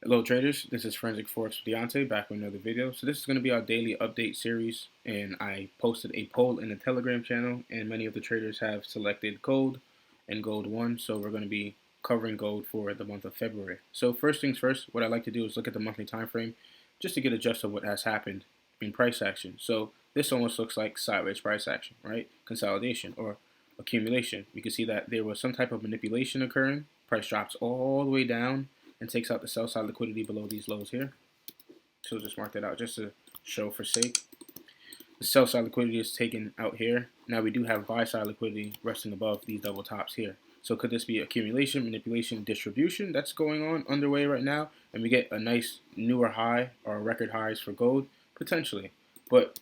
Hello traders, this is Forensic Forex with Deontay back with another video. So this is going to be our daily update series, and I posted a poll in the Telegram channel, and many of the traders have selected gold, and gold won. So we're going to be covering gold for the month of February. So first things first, what I like to do is look at the monthly time frame just to get a gist of what has happened in price action. So this almost looks like sideways price action, right? Consolidation or accumulation. You can see that there was some type of manipulation occurring. Price drops all the way down and takes out the sell side liquidity below these lows here. So just mark that out just to show for sake. The sell side liquidity is taken out here. Now we do have buy side liquidity resting above these double tops here. So could this be accumulation, manipulation, distribution that's going on underway right now? And we get a nice newer high or record highs for gold? Potentially. But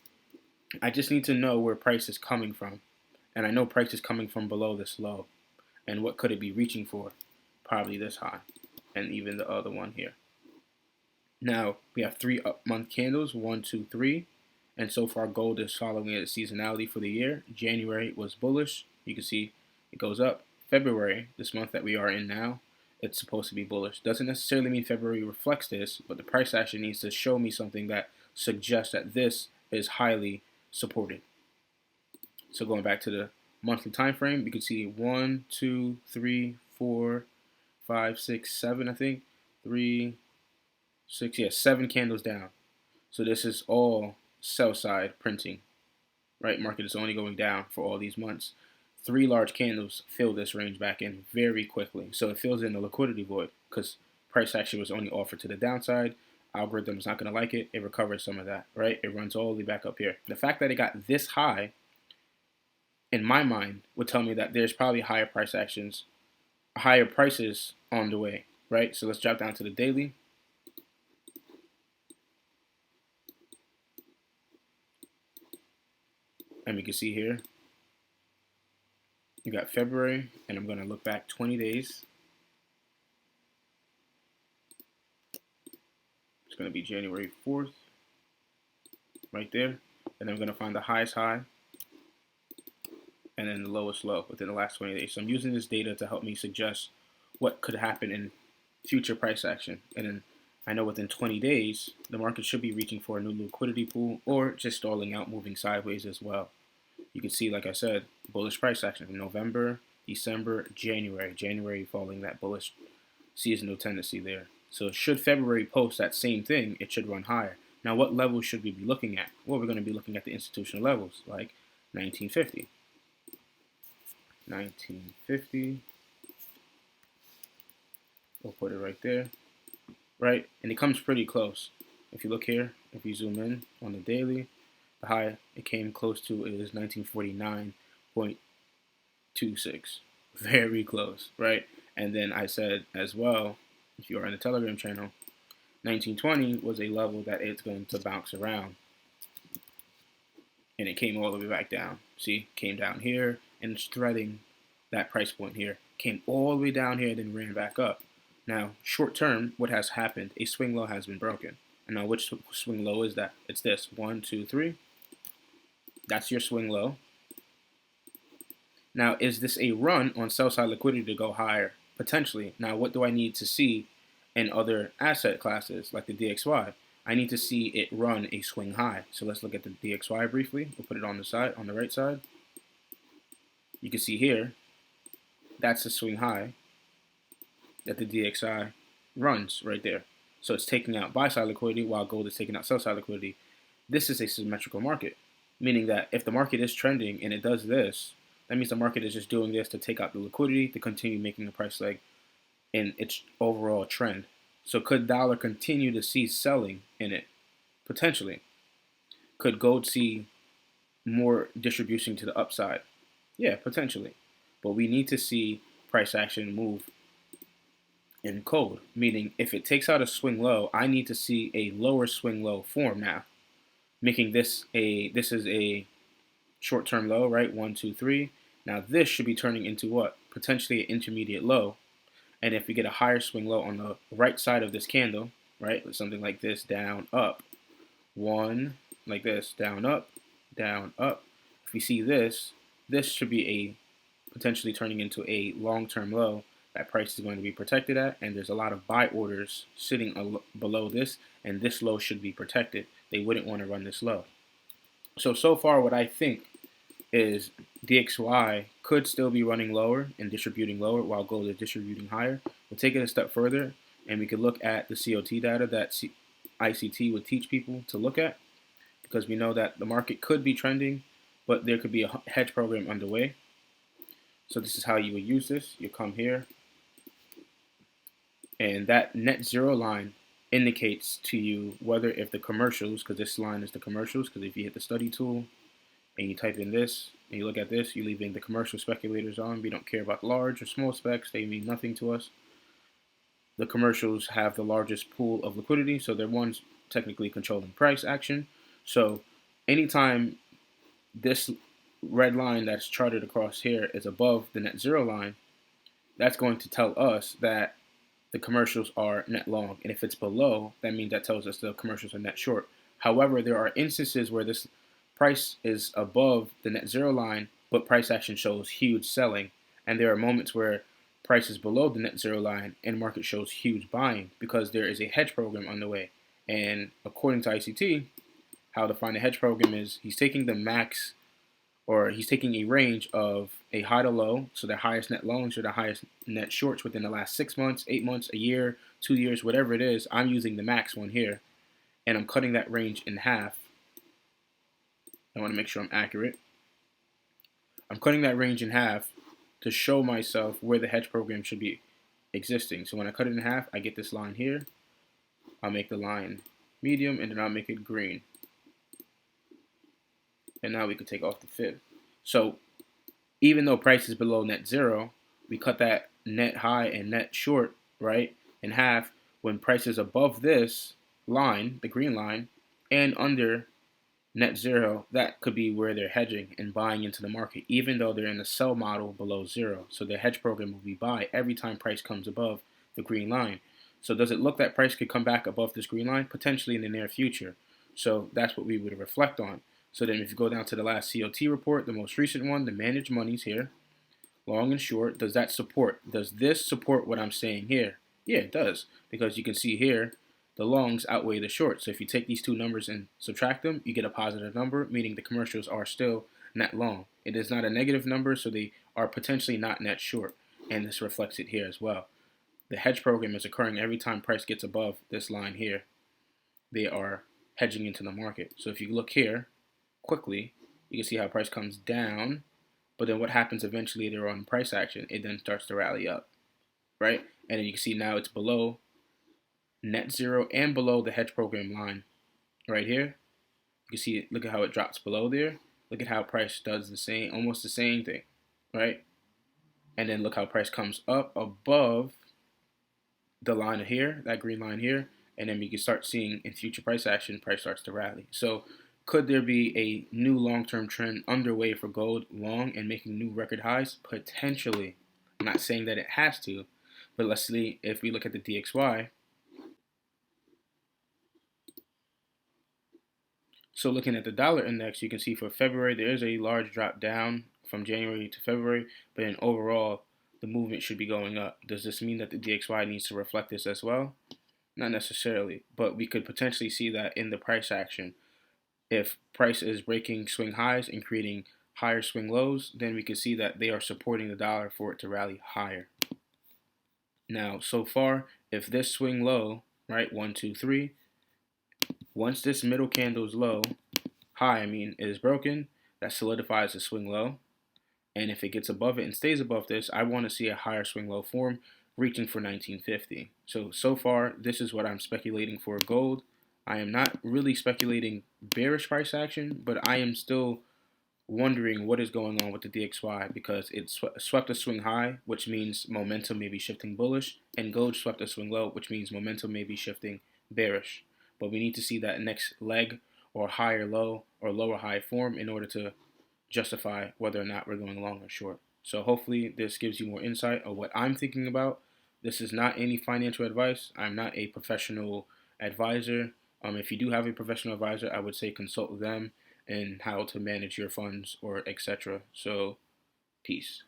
I just need to know where price is coming from. And I know price is coming from below this low. And what could it be reaching for? Probably this high. And even the other one here. Now we have 3 up month candles, 1, 2, 3, and so far gold is following its seasonality for the year. January was bullish. You can see it goes up. February, this month that we are in now, it's supposed to be bullish. Doesn't necessarily mean February reflects this, but the price action needs to show me something that suggests that this is highly supported. So going back to the monthly time frame, you can see 1, 2, 3, 4, 5, 6, 7, I think. 3, 6, yeah, 7 candles down. So this is all sell side printing, right? Market is only going down for all these months. 3 large candles fill this range back in very quickly. So it fills in the liquidity void because price action was only offered to the downside. Algorithm is not going to like it. It recovers some of that, right? It runs all the way back up here. The fact that it got this high, in my mind, would tell me that there's probably higher price actions, higher prices on the way, right? So let's drop down to the daily. And we can see here, you got February, and I'm going to look back 20 days. It's going to be January 4th, right there. And I'm going to find the highest high, and then the lowest low within the last 20 days. So I'm using this data to help me suggest what could happen in future price action. And then I know within 20 days, the market should be reaching for a new liquidity pool or just stalling out, moving sideways as well. You can see, like I said, bullish price action from November, December, January. January following that bullish seasonal tendency there. So should February post that same thing, it should run higher. Now, what levels should we be looking at? Well, we're going to be looking at the institutional levels, like 1950. 1950. We'll put it right there. Right? And it comes pretty close. If you look here, if you zoom in on the daily, the high it came close to is 1949.26. Very close, right? And then I said as well, if you are in the Telegram channel, 1920 was a level that it's going to bounce around. And it came all the way back down. See, came down here and it's threading that price point here. Came all the way down here and then ran back up. Now, short term, what has happened? A swing low has been broken. And now which swing low is that? It's this. 1, 2, 3. That's your swing low. Now, is this a run on sell side liquidity to go higher? Potentially. Now, what do I need to see in other asset classes like the DXY? I need to see it run a swing high. So let's look at the DXY briefly. We'll put it on the side, on the right side. You can see here, that's the swing high that the DXY runs right there. So it's taking out buy side liquidity while gold is taking out sell side liquidity. This is a symmetrical market, meaning that if the market is trending and it does this, that means the market is just doing this to take out the liquidity to continue making the price leg in its overall trend. So could dollar continue to see selling in it? Potentially. Could gold see more distribution to the upside? Yeah, potentially. But we need to see price action move in gold, meaning if it takes out a swing low, I need to see a lower swing low form now, making this is a short-term low, right? 1, 2, 3. Now this should be turning into what? Potentially an intermediate low. And if we get a higher swing low on the right side of this candle, right, something like this, down, up, 1, like this, down, up, down, up. If we see this, this should be a potentially turning into a long-term low that price is going to be protected at, and there's a lot of buy orders sitting below this, and this low should be protected. They wouldn't want to run this low. So far what I think is DXY could still be running lower and distributing lower while gold is distributing higher. We'll take it a step further and we could look at the COT data that ICT would teach people to look at, because we know that the market could be trending, but there could be a hedge program underway. So this is how you would use this. You come here, and that net zero line indicates to you whether if the commercials, because this line is the commercials, because if you hit the study tool and you type in this and you look at this, you're leaving the commercial speculators on. We don't care about large or small specs. They mean nothing to us. The commercials have the largest pool of liquidity, so they're ones technically controlling price action. So anytime this red line that's charted across here is above the net zero line, that's going to tell us that the commercials are net long. And if it's below, that means that tells us the commercials are net short. However, there are instances where this price is above the net zero line, but price action shows huge selling. And there are moments where price is below the net zero line and market shows huge buying because there is a hedge program on the way. And according to ICT, how to find a hedge program is he's taking the max, or he's taking a range of a high to low, so the highest net longs or the highest net shorts within the last 6 months, 8 months, a year, 2 years, whatever it is. I'm using the max one here, and I'm cutting that range in half. I want to make sure I'm accurate. I'm cutting that range in half to show myself where the hedge program should be existing. So when I cut it in half, I get this line here. I'll make the line medium, and then I'll make it green. And now we could take off the fib. So even though price is below net zero, we cut that net high and net short, right, in half. When price is above this line, the green line, and under net zero, that could be where they're hedging and buying into the market, even though they're in the sell model below zero. So their hedge program will be buy every time price comes above the green line. So does it look that price could come back above this green line? Potentially in the near future. So that's what we would reflect on. So then if you go down to the last COT report, the most recent one, the managed monies here, long and short, does that support? Does this support what I'm saying here? Yeah, it does, because you can see here the longs outweigh the shorts. So if you take these two numbers and subtract them, you get a positive number, meaning the commercials are still net long. It is not a negative number, so they are potentially not net short, and this reflects it here as well. The hedge program is occurring every time price gets above this line here. They are hedging into the market. So if you look here quickly, you can see how price comes down, but then what happens eventually, they're on price action. It then starts to rally up, right? And then you can see now it's below net zero and below the hedge program line right here. You can see, look at how it drops below there. Look at how price does the same, almost the same thing, right? And then look how price comes up above the line here, that green line here, and then we can start seeing in future price action, price starts to rally. So could there be a new long-term trend underway for gold long and making new record highs? Potentially. I'm not saying that it has to, but let's see if we look at the DXY. So looking at the dollar index, you can see for February, there is a large drop down from January to February, but then overall, the movement should be going up. Does this mean that the DXY needs to reflect this as well? Not necessarily, but we could potentially see that in the price action. If price is breaking swing highs and creating higher swing lows, then we can see that they are supporting the dollar for it to rally higher. Now, so far, if this swing low, right, 1, 2, 3, once this middle candle's low, high, is broken, that solidifies the swing low. And if it gets above it and stays above this, I want to see a higher swing low form reaching for 1950. So far, this is what I'm speculating for gold. I am not really speculating bearish price action, but I am still wondering what is going on with the DXY, because it swept a swing high, which means momentum may be shifting bullish, and gold swept a swing low, which means momentum may be shifting bearish. But we need to see that next leg or higher low or lower high form in order to justify whether or not we're going long or short. So hopefully this gives you more insight of what I'm thinking about. This is not any financial advice. I'm not a professional advisor. If you do have a professional advisor, I would say consult them and how to manage your funds or etc. So peace.